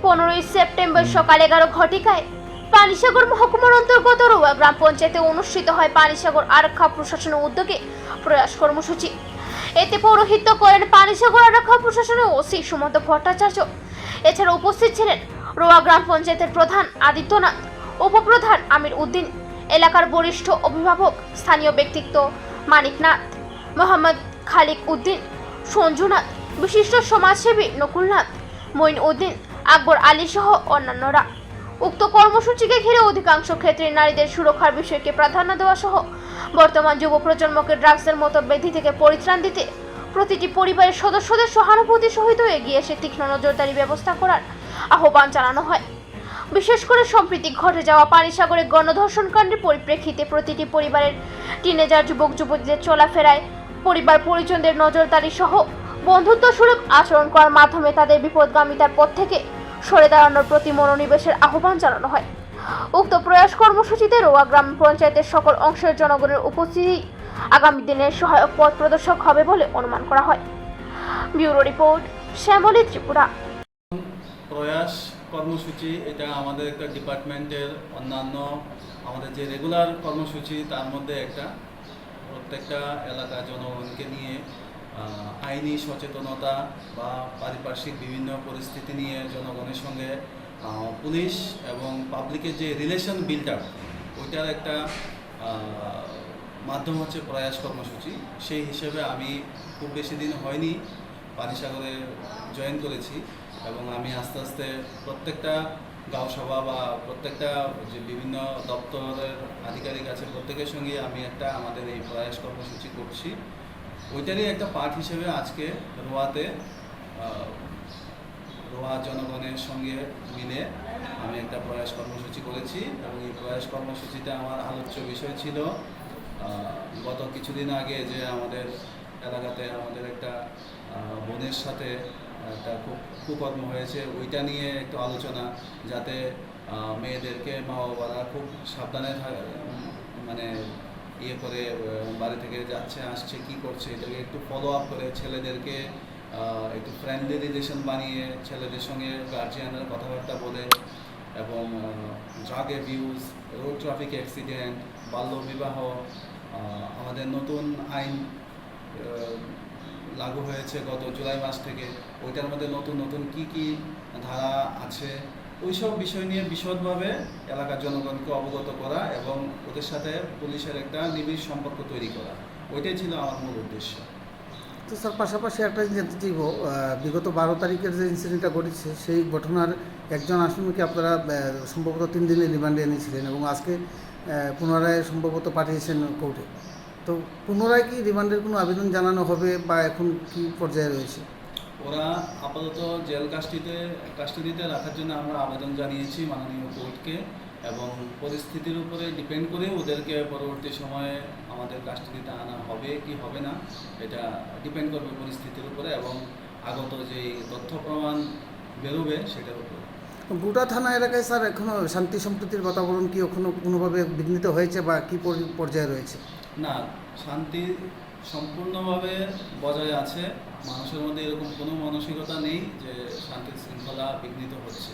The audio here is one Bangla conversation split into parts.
15ই সেপ্টেম্বর সকাল 11 ঘটিকায় পানিসাগর মহকুমার অন্তর্গত রোয়া গ্রাম পঞ্চায়েতে অনুষ্ঠিত হয় পানিসাগর আরক্ষা প্রশাসনের উদ্যোগে প্রয়াস কর্মসূচি। এতে পৌরোহিত্য করেন পানিসাগর আরক্ষা প্রশাসনের ওসি সুমন্ত ভট্টাচার্য। এছাড়া উপস্থিত ছিলেন রোয়া গ্রাম পঞ্চায়েতের প্রধান আদিত্যনাথ, উপপ্রধান আমির উদ্দিন, এলাকার বরিষ্ঠ অভিভাবক, স্থানীয় ব্যক্তিত্ব মানিকনাথ, মোহাম্মদ খালিক উদ্দিন, সঞ্জুনাথ, বিশিষ্ট সমাজসেবী নকুলনাথ, মঈন উদ্দিন, আকবর আলী সহ অন্যান্যরা। উক্ত কর্মসূচিকে ঘিরে অধিকাংশ ক্ষেত্রে নারীদের সুরক্ষার বিষয়কে প্রাধান্য দেওয়া সহ বর্তমান যুব প্রজন্মকে ড্রাগসের মতো ব্যাধি থেকে পরিত্রাণ দিতে প্রতিটি পরিবারের সদস্যদের সহানুভূতি সহিত এগিয়ে এসে তীক্ষ্ণ নজরদারি ব্যবস্থা করার আহ্বান জানানো হয়। বিশেষ করে সম্প্রতি ঘটে যাওয়া পানিসাগরে গণধর্ষণ কাণ্ডের পরিপ্রেক্ষিতে প্রতিটি পরিবারের টিনেজার যুবক যুবতীদের চলাফেরায় পরিবার পরিজনদের নজরদারি সহ বন্ধুত্ব সুলভ আচরণ করার মাধ্যমে তাদের বিপদগামিতার পথ থেকে সরে দাঁড়ানোর প্রতি মনোনিবেশের আহ্বান জানানো হয়। উক্ত প্রয়াস কর্মসূচিতে রোয়া গ্রাম পঞ্চায়েতের সকল অংশের জনগণের উপস্থিতি আগামী দিনের সহায়ক পথ প্রদর্শক হবে বলে অনুমান করা হয়। Bureau report, Shyamali Tripura. প্রয়াস কর্মসূচি এটা আমাদের একটা ডিপার্টমেন্টের অন্যান্য আমাদের যে রেগুলার কর্মসূচি তার মধ্যে একটা প্রত্যেকটা এলাকা জনগণকে নিয়ে আইনি সচেতনতা বা পারিপার্শ্বিক বিভিন্ন পরিস্থিতি নিয়ে জনগণের সঙ্গে পুলিশ এবং পাবলিকের যে রিলেশন বিল্ড আপ ওইটার একটা মাধ্যম হচ্ছে প্রয়াস কর্মসূচি। সেই হিসেবে আমি খুব বেশি দিন হয়নি পানিসাগরে জয়েন করেছি এবং আমি আস্তে আস্তে প্রত্যেকটা গাঁও সভা বা প্রত্যেকটা যে বিভিন্ন দপ্তরের আধিকারিক আছে প্রত্যেকের সঙ্গে আমি আমাদের এই প্রয়াস কর্মসূচি করছি। ওইটারই একটা পার্ট হিসেবে আজকে রোয়া জনগণের সঙ্গে মিলে আমি একটা প্রয়াস কর্মসূচি করেছি এবং এই প্রয়াস কর্মসূচিতে আমার আলোচ্য বিষয় ছিল গত কিছুদিন আগে যে আমাদের এলাকাতে আমাদের একটা বোনের সাথে একটা খুব কুকর্ম হয়েছে, ওইটা নিয়ে একটু আলোচনা, যাতে মেয়েদেরকে মা বাবারা খুব সাবধানে মানে ইয়ে করে বাড়ি থেকে যাচ্ছে আসছে কি করছে এটাকে একটু ফলো আপ করে ছেলেদেরকে একটু ফ্রেন্ডলি রিলেশন বানিয়ে ছেলেদের সঙ্গে গার্জিয়ানরা কথাবার্তা বলে এবং drug abuse, road traffic accident, বাল্যবিবাহ, আমাদের নতুন আইন লাগু হয়েছে গত জুলাই মাস থেকে, ওইটার মধ্যে নতুন নতুন কি ধারা আছে ওইসব বিষয় নিয়ে বিশদভাবে এলাকার জনগণকে অবগত করা এবং ওদের সাথে পুলিশের একটা নিবিড় সম্পর্ক তৈরি করা, ওইটাই ছিল আমার মূল উদ্দেশ্য। তো স্যার, পাশাপাশি একটা জানতে চাইব, বিগত 12 তারিখের যে ইনসিডেন্টটা ঘটেছে সেই ঘটনার একজন আসামিকে আপনারা সম্ভবত 3 দিনের রিমান্ডে এনেছিলেন এবং আজকে পুনরায় সম্ভবত পাঠিয়েছেন কোর্টে। তো পুনরায় কি রিমান্ডের কোনো আবেদন জানানো হবে বা এখন কি পর্যায়ে রয়েছে? ওরা আপাতত জেল কাস্টডিতে রাখার জন্য আমরা আবেদন জানিয়েছি মাননীয় কোর্টকে এবং পরিস্থিতির উপরে ডিপেন্ড করে ওদেরকে পরবর্তী সময়ে আমাদের কাস্টডিতে আনা হবে কি হবে না এটা ডিপেন্ড করবে পরিস্থিতির উপরে এবং আগত যে তথ্য প্রমাণ বেরোবে সেটার উপরে। গোটা থানা এলাকায় স্যার এখনও শান্তি সম্প্রীতির বাতাবরণ কি কোনোভাবে বিঘ্নিত হয়েছে বা কী পর্যায়ে রয়েছে? না, শান্তি সম্পূর্ণভাবে বজায় আছে। মানুষের মধ্যে এরকম কোনো মানসিকতা নেই যে শান্তি শৃঙ্খলা বিঘ্নিত হচ্ছে।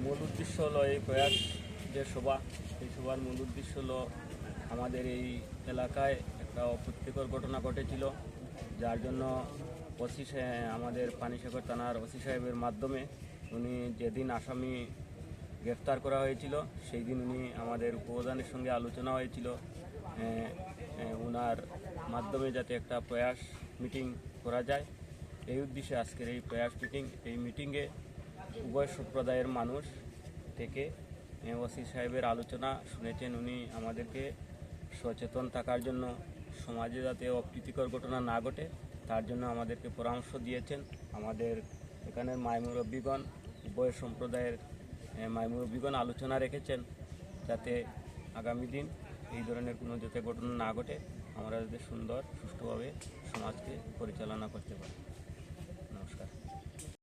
মূল উদ্দেশ্য হলো এই প্রয়াস যে সভা, এই সভার মূল উদ্দেশ্য হলো আমাদের এই এলাকায় একটা অপ্রীতিকর ঘটনা ঘটেছিল, যার জন্য ওসি আমাদের পানিসাগর থানার ওসি সাহেবের মাধ্যমে উনি যেদিন আসামি গ্রেফতার করা হয়েছিল সেই দিন উনি আমাদের উপপ্রধানের সঙ্গে আলোচনা হয়েছিল ওনার মাধ্যমে যাতে একটা প্রয়াস মিটিং করা যায়। এই উদ্দেশ্যে আজকের এই প্রয়াস মিটিং। এই মিটিংয়ে উভয় সম্প্রদায়ের মানুষ থেকে ওসি সাহেবের আলোচনা শুনেছেন। উনি আমাদেরকে সচেতন থাকার জন্য, সমাজে যাতে অপ্রীতিকর ঘটনা না ঘটে তার জন্য আমাদেরকে পরামর্শ দিয়েছেন। আমাদের এখানের মাইমুরব্বীগণ, উভয় সম্প্রদায়ের মাইমুরব্বীগণ আলোচনা রেখেছেন যাতে আগামী দিন এই ধরনের কোনো যাতে ঘটনা না ঘটে, আমরা যাতে সুন্দর সুষ্ঠুভাবে সমাজকে পরিচালনা করতে পারি।